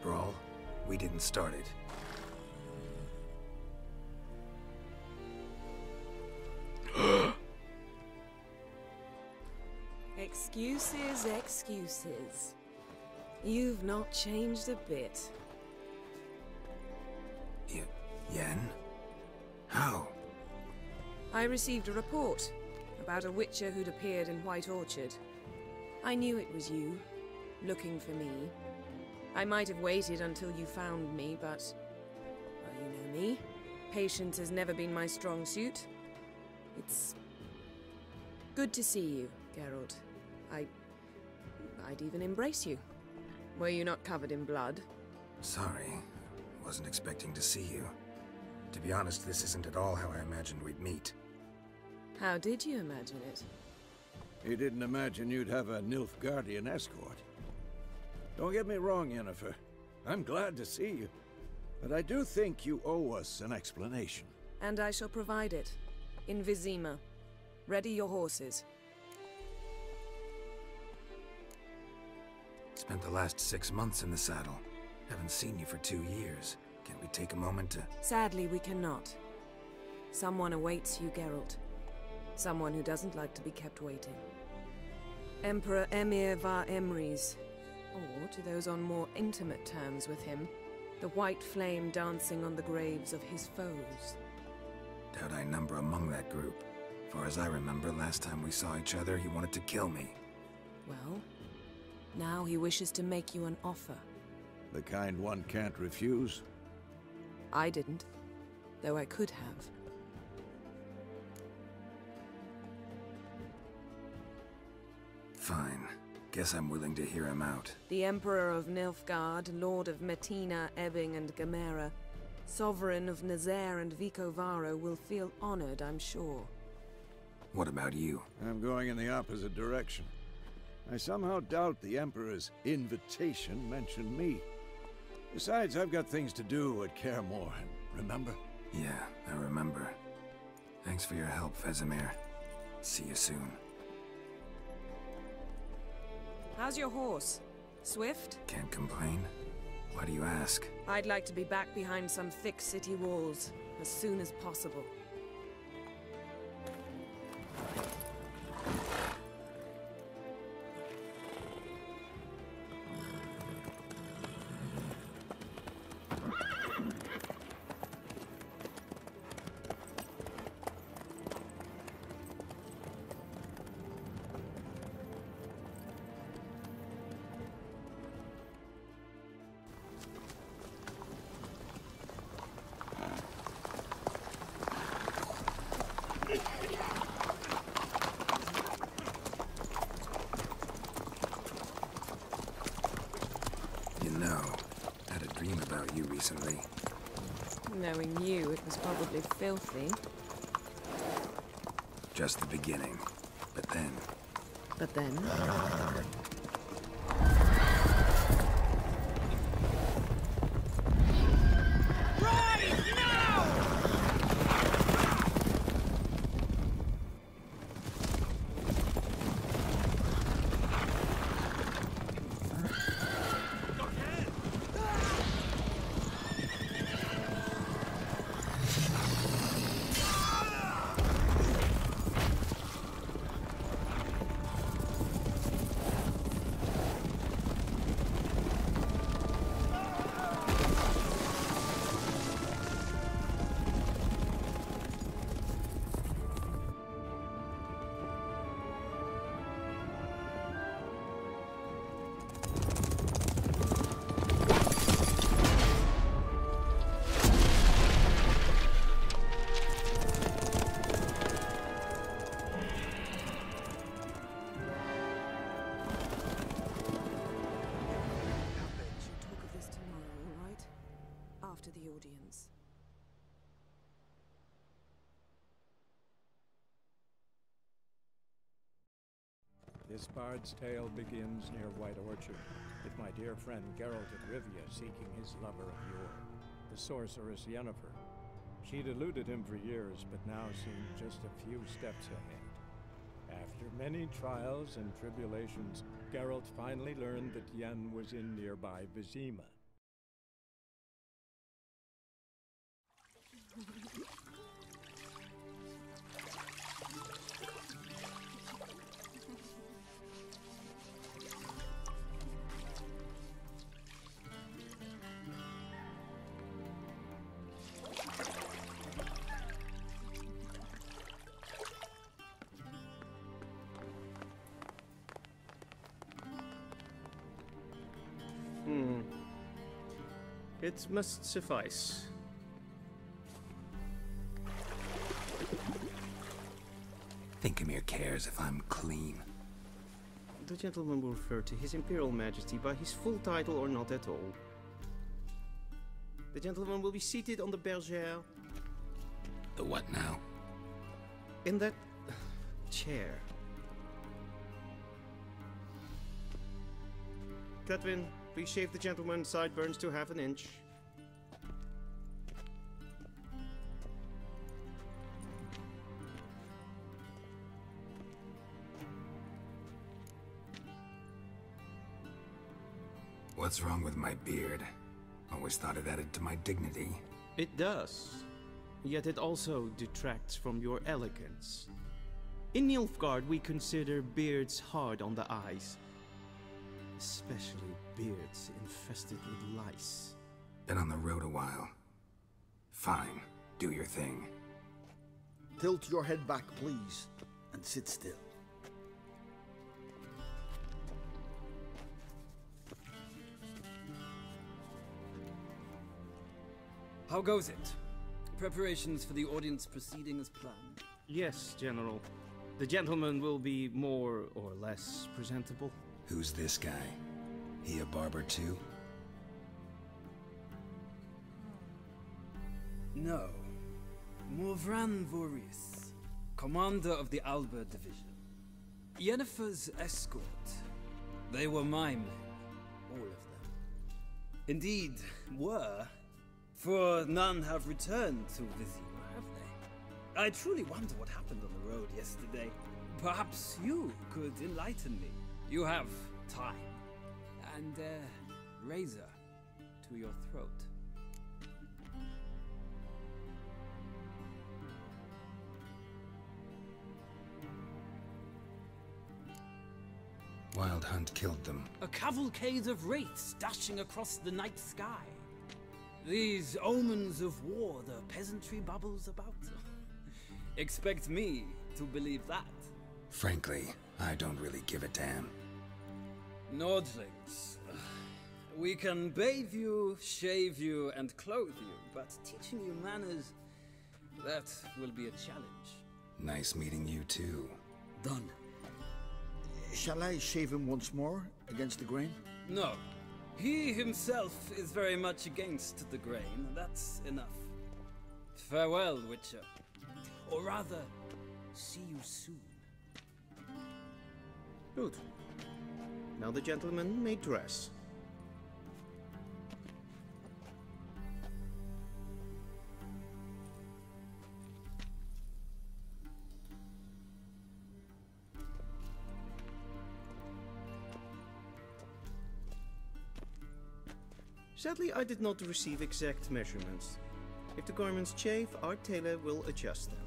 brawl. We didn't start it. Excuses, excuses. You've not changed a bit. Yen? How? I received a report about a witcher who'd appeared in White Orchard. I knew it was you, looking for me. I might have waited until you found me, but... well, you know me. Patience has never been my strong suit. It's... good to see you, Geralt. I'd even embrace you. Were you not covered in blood? Sorry. Wasn't expecting to see you. To be honest, this isn't at all how I imagined we'd meet. How did you imagine it? He didn't imagine you'd have a Nilfgaardian escort. Don't get me wrong, Yennifer. I'm glad to see you. But I do think you owe us an explanation. And I shall provide it. In Vizima. Ready your horses. Spent the last 6 months in the saddle. Haven't seen you for 2 years. Can't we take a moment to... Sadly, we cannot. Someone awaits you, Geralt. Someone who doesn't like to be kept waiting. Emperor Emir var Emrys. Or, to those on more intimate terms with him, the white flame dancing on the graves of his foes. Doubt I number among that group. Far as I remember, last time we saw each other, he wanted to kill me. Well, now he wishes to make you an offer. The kind one can't refuse? I didn't, though I could have. Fine. Guess I'm willing to hear him out. The Emperor of Nilfgaard, Lord of Metina, Ebbing and Gamera, Sovereign of Nazaire and Vicovaro will feel honored, I'm sure. What about you? I'm going in the opposite direction. I somehow doubt the Emperor's invitation mentioned me. Besides, I've got things to do at Kaer Morhen, remember? Yeah, I remember. Thanks for your help, Vesemir. See you soon. How's your horse? Swift? Can't complain. Why do you ask? I'd like to be back behind some thick city walls as soon as possible. You know, I had a dream about you recently. Knowing you, it was probably filthy. Just the beginning. But then... But then... after the audience. This bard's tale begins near White Orchard, with my dear friend Geralt of Rivia seeking his lover of yore, the sorceress Yennifer. She'd eluded him for years, but now seemed just a few steps ahead. After many trials and tribulations, Geralt finally learned that Yen was in nearby Vizima. It must suffice. Think Emir cares if I'm clean. The gentleman will refer to His Imperial Majesty by his full title or not at all. The gentleman will be seated on the bergère. The what now? In that chair. Catwin, please shave the gentleman's sideburns to half an inch. What's wrong with my beard? Always thought it added to my dignity. It does. Yet it also detracts from your elegance. In Nilfgaard, we consider beards hard on the eyes. Especially beards infested with lice. Been on the road a while. Fine, do your thing. Tilt your head back, please, and sit still. How goes it? Preparations for the audience proceeding as planned? Yes, General. The gentleman will be more or less presentable. Who's this guy? He a barber too? No. Morvran Voris, commander of the Alba Division. Yennefer's escort. They were my men, all of them. Indeed, were. For none have returned to Vizima, have they? I truly wonder what happened on the road yesterday. Perhaps you could enlighten me. You have time. And a razor to your throat. Wild Hunt killed them. A cavalcade of wraiths dashing across the night sky. These omens of war the peasantry bubbles about. Expect me to believe that. Frankly, I don't really give a damn. Nordlings. We can bathe you, shave you, and clothe you, but teaching you manners, that will be a challenge. Nice meeting you too. Done. Shall I shave him once more, against the grain? No. He himself is very much against the grain. That's enough. Farewell, Witcher. Or rather, see you soon. Good. Now the gentleman may dress. Sadly, I did not receive exact measurements. If the garments chafe, our tailor will adjust them.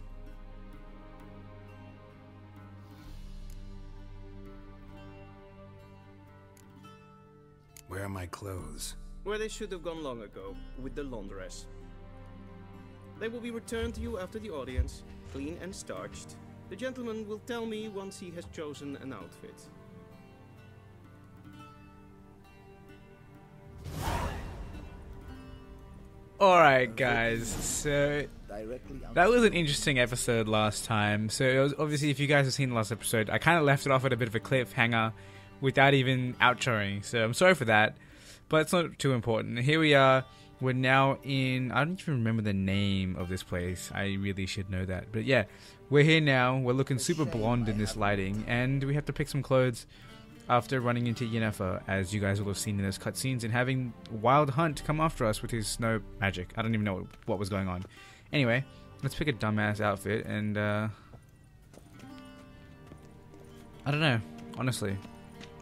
Where are my clothes? Where they should have gone long ago, with the laundress. They will be returned to you after the audience, clean and starched. The gentleman will tell me once he has chosen an outfit. Alright guys, so that was an interesting episode last time. So it was, obviously if you guys have seen the last episode, I kind of left it off at a bit of a cliffhanger without even outroing, so I'm sorry for that, but it's not too important. Here we are, we're now in, I don't even remember the name of this place, I really should know that, but yeah, we're here now, we're looking super blonde in this lighting, and we have to pick some clothes after running into Yennefer, as you guys will have seen in those cutscenes, and having Wild Hunt come after us with his snow magic. I don't even know what was going on. Anyway, let's pick a dumbass outfit, and I don't know, honestly.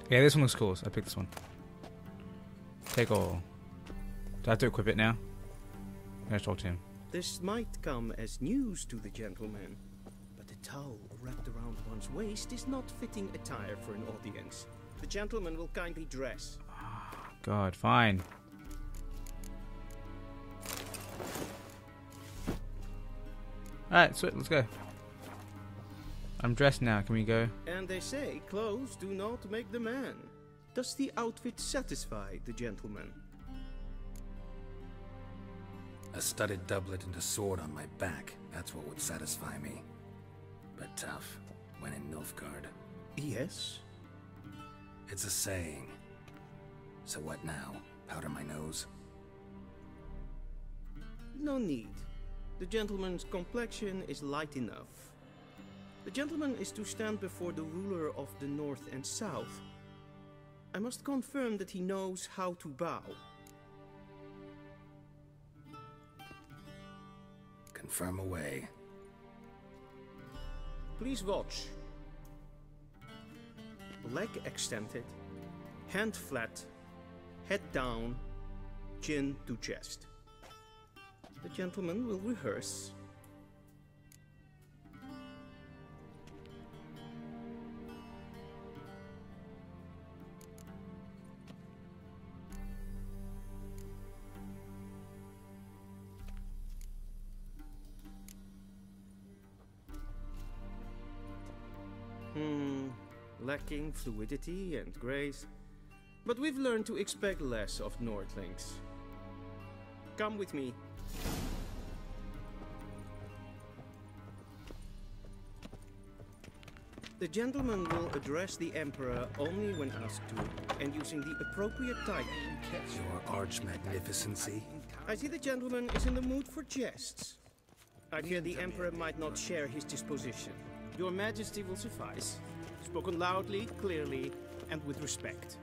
Yeah, this one looks cool, so I picked this one. Take all. Do I have to equip it now? Let's talk to him. This might come as news to the gentleman, but the towel wrapped around one's waist is not fitting attire for an audience. The gentleman will kindly dress. God, fine. Alright, sweet, let's go. I'm dressed now, can we go? And they say clothes do not make the man. Does the outfit satisfy the gentleman? A studded doublet and a sword on my back, that's what would satisfy me. But tough, when in Nilfgaard. Yes? It's a saying. So what now? Powder my nose? No need. The gentleman's complexion is light enough. The gentleman is to stand before the ruler of the North and South. I must confirm that he knows how to bow. Confirm away. Please watch. Leg extended, hand flat, head down, chin to chest. The gentleman will rehearse. Lacking fluidity and grace, but we've learned to expect less of Nordlings. Come with me. The gentleman will address the Emperor only when asked to, and using the appropriate title. Your arch-magnificency? I see the gentleman is in the mood for jests. I fear the Emperor might not share his disposition. Your Majesty will suffice. Spoken loudly, clearly, and with respect.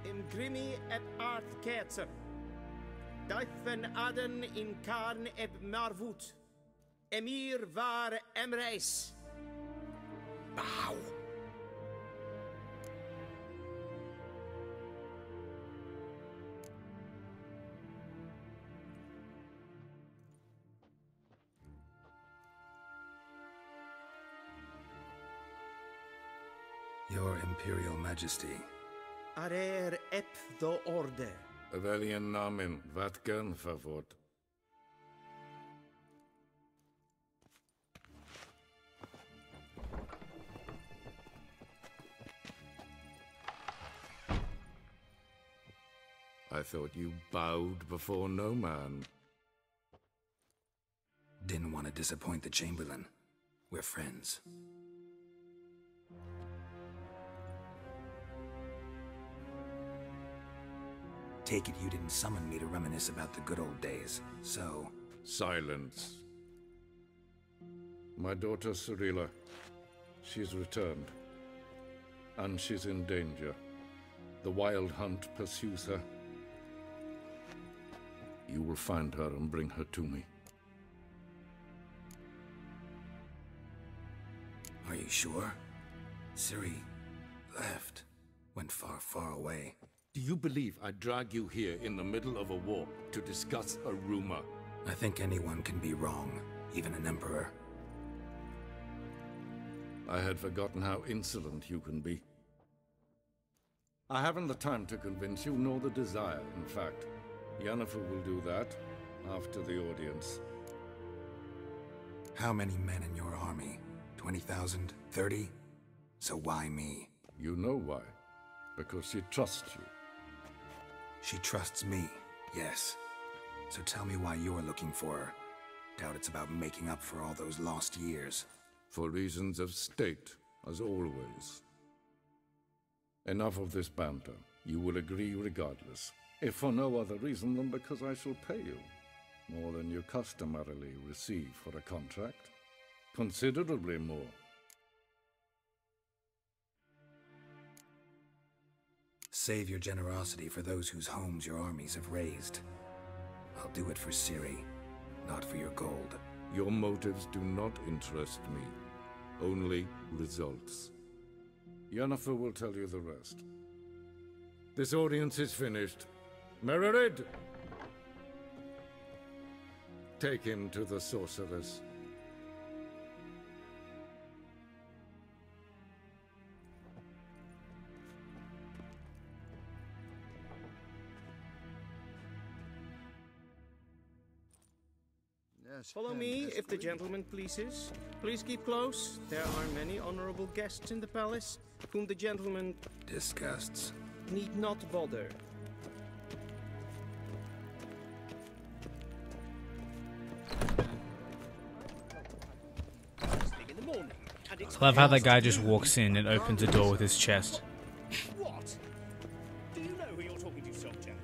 In grimi et art ketzer. Difen aden in karn eb marvut. Emir var emreis. Bow! Your Imperial Majesty. Arer ep do orde. Welchen Namen? Wat gern verwort? I thought you bowed before no man. Didn't want to disappoint the Chamberlain. We're friends. Take it you didn't summon me to reminisce about the good old days, so... Silence. My daughter Cirilla, she's returned. And she's in danger. The Wild Hunt pursues her. You will find her and bring her to me. Are you sure? Ciri left. Went far, far away. Do you believe I drag you here in the middle of a war to discuss a rumor? I think anyone can be wrong, even an emperor. I had forgotten how insolent you can be. I haven't the time to convince you, nor the desire, in fact. Yennifer will do that after the audience. How many men in your army? 20,000? 30? So why me? You know why. Because she trusts you. She trusts me, yes. So tell me why you're looking for her. Doubt it's about making up for all those lost years. For reasons of state, as always. Enough of this banter. You will agree regardless. If for no other reason than because I shall pay you. More than you customarily receive for a contract. Considerably more. Save your generosity for those whose homes your armies have razed. I'll do it for Ciri, not for your gold. Your motives do not interest me. Only results. Yennifer will tell you the rest. This audience is finished. Mererid! Take him to the sorceress. Follow me, if the gentleman pleases. Please keep close. There are many honorable guests in the palace, whom the gentleman Disgusts. need not bother. I love how that guy just walks in and opens the door with his chest. What? Do you know who you're talking to, soldier?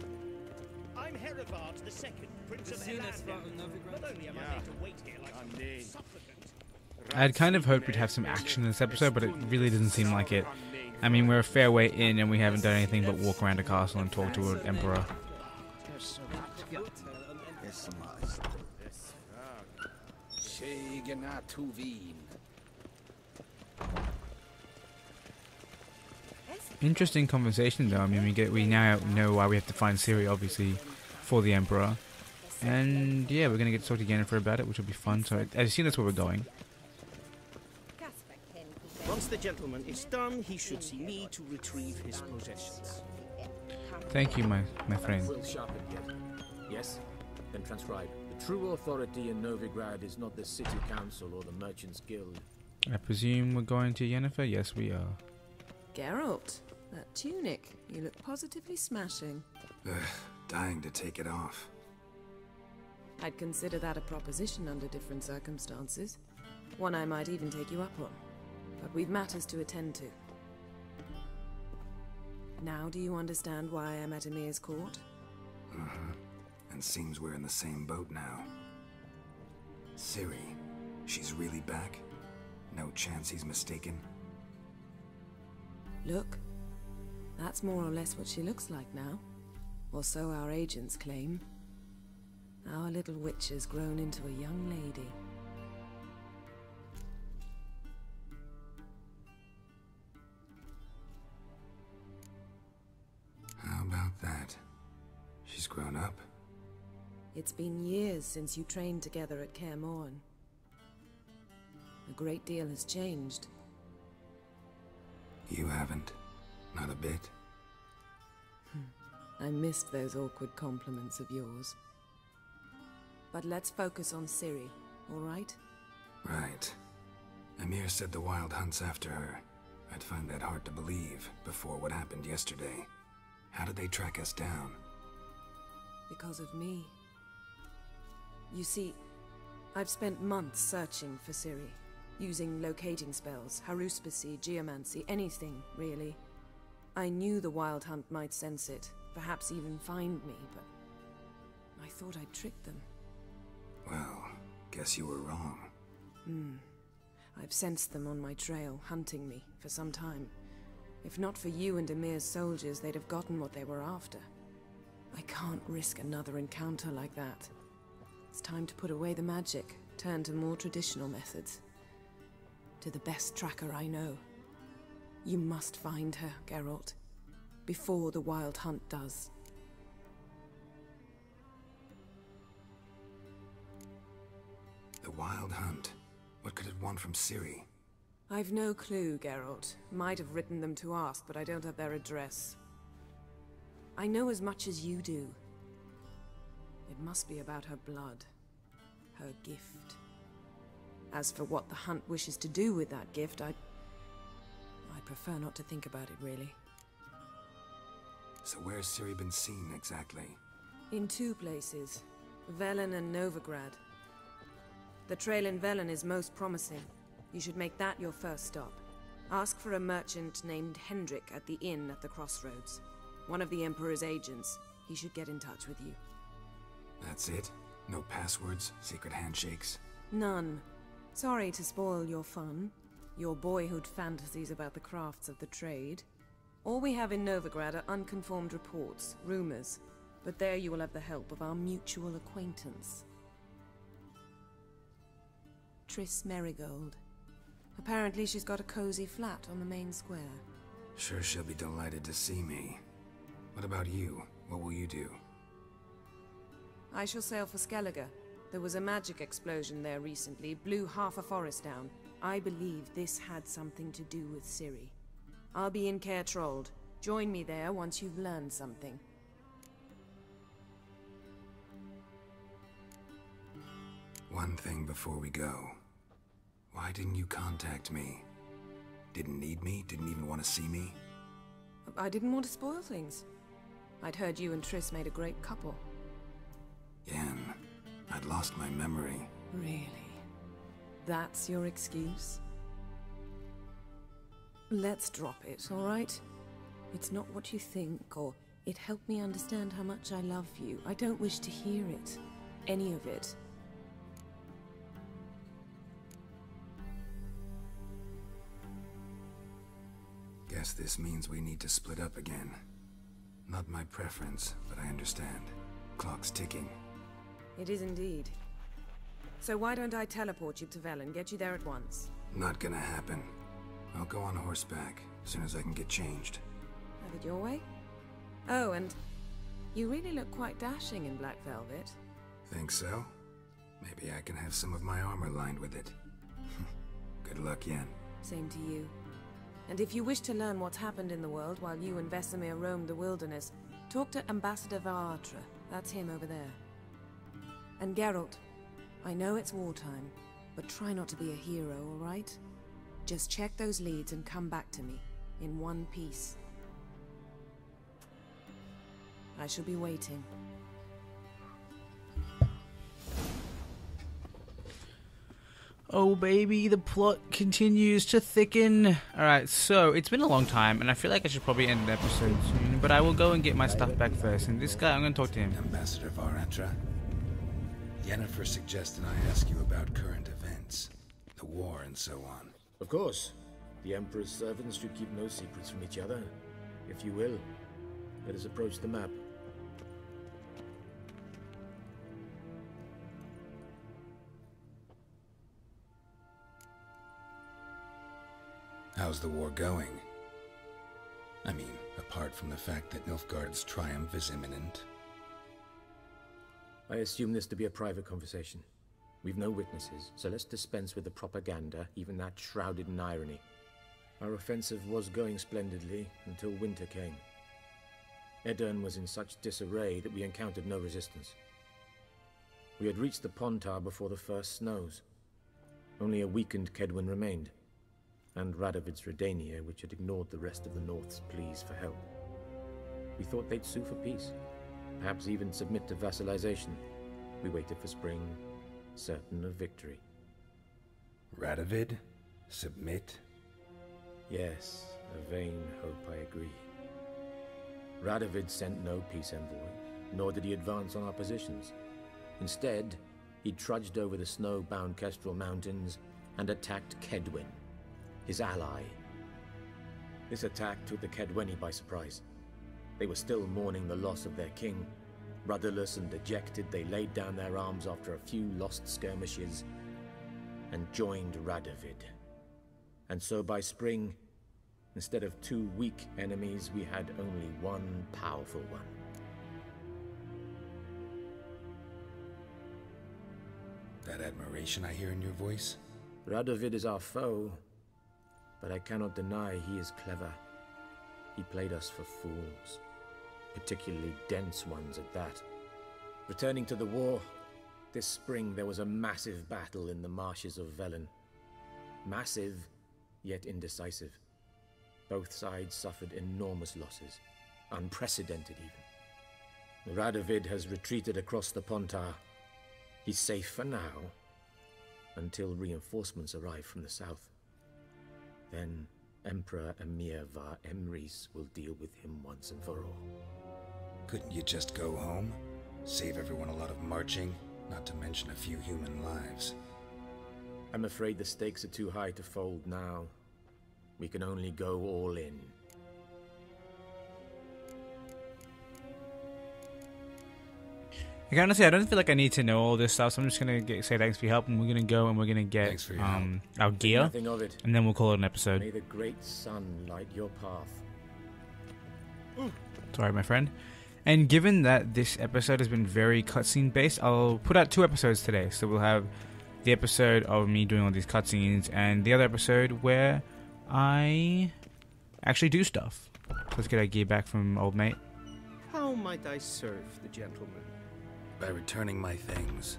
I'm Herivard II, Prince of Elandil. Not only am I made to wait here like some supplicant. I had kind of hoped we'd have some action in this episode, but it really doesn't seem like it. I mean, we're a fair way in and we haven't done anything but walk around a castle and talk to an emperor. Interesting conversation though. I mean, we now know why we have to find Ciri, obviously, for the Emperor. And yeah, we're going to get to talk to Yennifer about it, which will be fun. So I assume that's where we're going. Once the gentleman is done, he should see me to retrieve his possessions. Thank you, my friend. Will sharpen yet? Yes? Then transcribe. The true authority in Novigrad is not the city council or the merchants guild. I presume we're going to Yennifer? Yes, we are. Geralt, that tunic. You look positively smashing. Ugh, dying to take it off. I'd consider that a proposition under different circumstances. One I might even take you up on. But we've matters to attend to. Now do you understand why I'm at Emir's court? Uh-huh. And seems we're in the same boat now. Ciri, she's really back? No chance he's mistaken? Look, that's more or less what she looks like now. Or so our agents claim. Our little witch has grown into a young lady. How about that? She's grown up. It's been years since you trained together at Kaer Morhen. A great deal has changed. You haven't. Not a bit. I missed those awkward compliments of yours. But let's focus on Ciri, all right? Right. Emir said the Wild Hunt's after her. I'd find that hard to believe before what happened yesterday. How did they track us down? Because of me. You see, I've spent months searching for Ciri, using locating spells, haruspicy, geomancy, anything, really. I knew the Wild Hunt might sense it, perhaps even find me, but I thought I'd tricked them. Well, guess you were wrong. I've sensed them on my trail, hunting me, for some time. If not for you and Emir's soldiers, they'd have gotten what they were after. I can't risk another encounter like that. It's time to put away the magic, turn to more traditional methods. To the best tracker I know. You must find her, Geralt. Before the Wild Hunt does. The Wild Hunt? What could it want from Ciri? I've no clue, Geralt. Might have written them to ask, but I don't have their address. I know as much as you do. It must be about her blood. Her gift. As for what the Hunt wishes to do with that gift, I prefer not to think about it, really. So where's Ciri been seen, exactly? In two places. Velen and Novigrad. The trail in Velen is most promising. You should make that your first stop. Ask for a merchant named Hendrik at the inn at the crossroads. One of the Emperor's agents. He should get in touch with you. That's it? No passwords, secret handshakes? None. Sorry to spoil your fun. Your boyhood fantasies about the crafts of the trade. All we have in Novigrad are unconfirmed reports, rumors. But there you will have the help of our mutual acquaintance. Triss Merigold. Apparently she's got a cozy flat on the main square. Sure she'll be delighted to see me. What about you? What will you do? I shall sail for Skellige. There was a magic explosion there recently, blew half a forest down. I believe this had something to do with Ciri. I'll be in Caer Trold. Join me there once you've learned something. One thing before we go. Why didn't you contact me? Didn't need me? Didn't even want to see me? I didn't want to spoil things. I'd heard you and Triss made a great couple. Yen, I'd lost my memory. Really? That's your excuse? Let's drop it, all right? It's not what you think, or it helped me understand how much I love you. I don't wish to hear it. Any of it. Guess this means we need to split up again. Not my preference, but I understand. Clock's ticking. It is indeed. So why don't I teleport you to Velen, get you there at once? Not gonna happen. I'll go on horseback, as soon as I can get changed. Have it your way? Oh, and you really look quite dashing in black velvet. Think so? Maybe I can have some of my armor lined with it. Good luck, Yen. Same to you. And if you wish to learn what's happened in the world while you and Vesemir roamed the wilderness, talk to Ambassador Varatra. That's him over there. And Geralt, I know it's wartime, but try not to be a hero, all right? Just check those leads and come back to me, in one piece. I shall be waiting. Oh baby, the plot continues to thicken. Alright, so it's been a long time, and I feel like I should probably end the episode soon, but I will go and get my stuff back first, and this guy, I'm going to talk to him. Ambassador Varatra, Yennifer suggested I ask you about current events, the war and so on. Of course. The Emperor's servants should keep no secrets from each other. If you will, let us approach the map. How's the war going? I mean, apart from the fact that Nilfgaard's triumph is imminent. I assume this to be a private conversation. We've no witnesses, so let's dispense with the propaganda, even that shrouded in irony. Our offensive was going splendidly until winter came. Edirn was in such disarray that we encountered no resistance. We had reached the Pontar before the first snows. Only a weakened Kedwen remained, and Radovid's Redania, which had ignored the rest of the North's pleas for help. We thought they'd sue for peace, perhaps even submit to vassalization. We waited for spring, certain of victory. Radovid? Submit? Yes, a vain hope, I agree. Radovid sent no peace envoy, nor did he advance on our positions. Instead, he trudged over the snow-bound Kestrel Mountains and attacked Kedwen, his ally. This attack took the Kedweni by surprise. They were still mourning the loss of their king. Rudderless and dejected, they laid down their arms after a few lost skirmishes and joined Radovid. And so by spring, instead of two weak enemies, we had only one powerful one. That admiration I hear in your voice? Radovid is our foe, but I cannot deny he is clever. He played us for fools, particularly dense ones at that. Returning to the war, this spring there was a massive battle in the marshes of Velen. Massive, yet indecisive. Both sides suffered enormous losses, unprecedented even. Radovid has retreated across the Pontar. He's safe for now, until reinforcements arrive from the south. Then Emperor Emir Var Emrys will deal with him once and for all. Couldn't you just go home? Save everyone a lot of marching, not to mention a few human lives. I'm afraid the stakes are too high to fold now. We can only go all in. Like, honestly, I don't feel like I need to know all this stuff, so I'm just gonna say thanks for your help, and we're gonna go and we're gonna get our gear, Nothing of it. and then we'll call it an episode. May the great sun light your path. Sorry, my friend. And given that this episode has been very cutscene based, I'll put out 2 episodes today. So we'll have the episode of me doing all these cutscenes, and the other episode where I actually do stuff. Let's get our gear back from old mate. How might I serve the gentleman? By returning my things.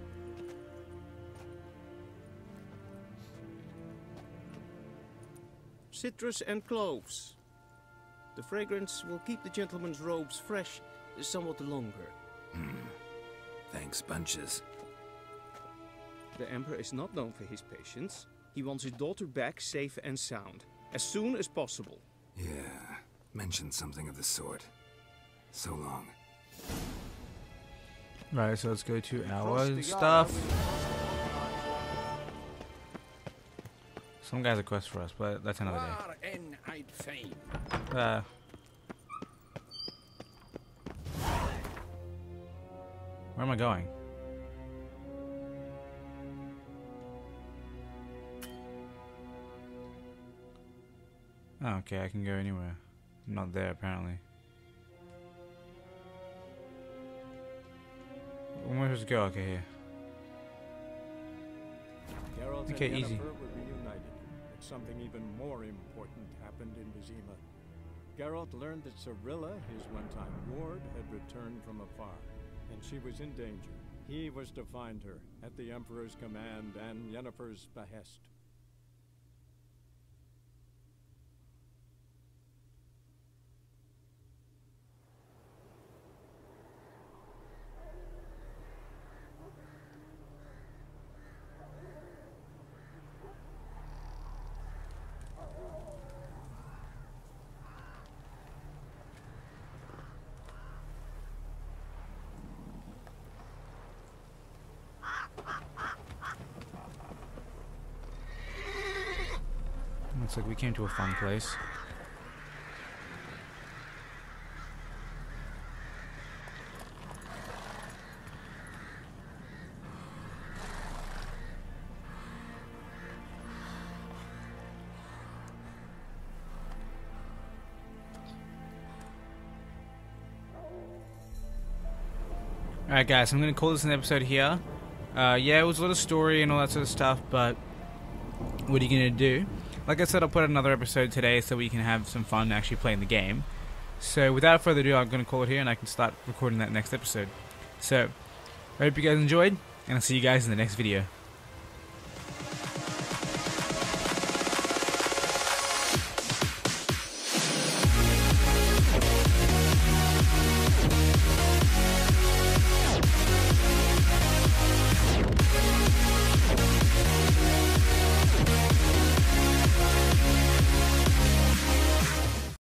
citrus and cloves. The fragrance will keep the gentleman's robes fresh somewhat longer. Thanks, bunches. The Emperor is not known for his patience. He wants his daughter back safe and sound, as soon as possible. Yeah, mentioned something of the sort. So long. Right, so let's go to our stuff. Some guy's a quest for us, but that's another day. Where am I going? Oh, okay, I can go anywhere. I'm not there, apparently. Where am I supposed to go? Okay, here. Geralt Okay, and easy. Yennefer were reunited, but something even more important happened in Vizima. Geralt learned that Cirilla, his one-time ward, had returned from afar, and she was in danger. He was to find her, at the Emperor's command and Yennefer's behest. Looks like we came to a fun place. Alright guys, I'm going to call this an episode here. Yeah, it was a lot of story and all that sort of stuff, but what are you going to do? Like I said, I'll put out another episode today so we can have some fun actually playing the game. So without further ado, I'm going to call it here and I can start recording that next episode. So, I hope you guys enjoyed, and I'll see you guys in the next video.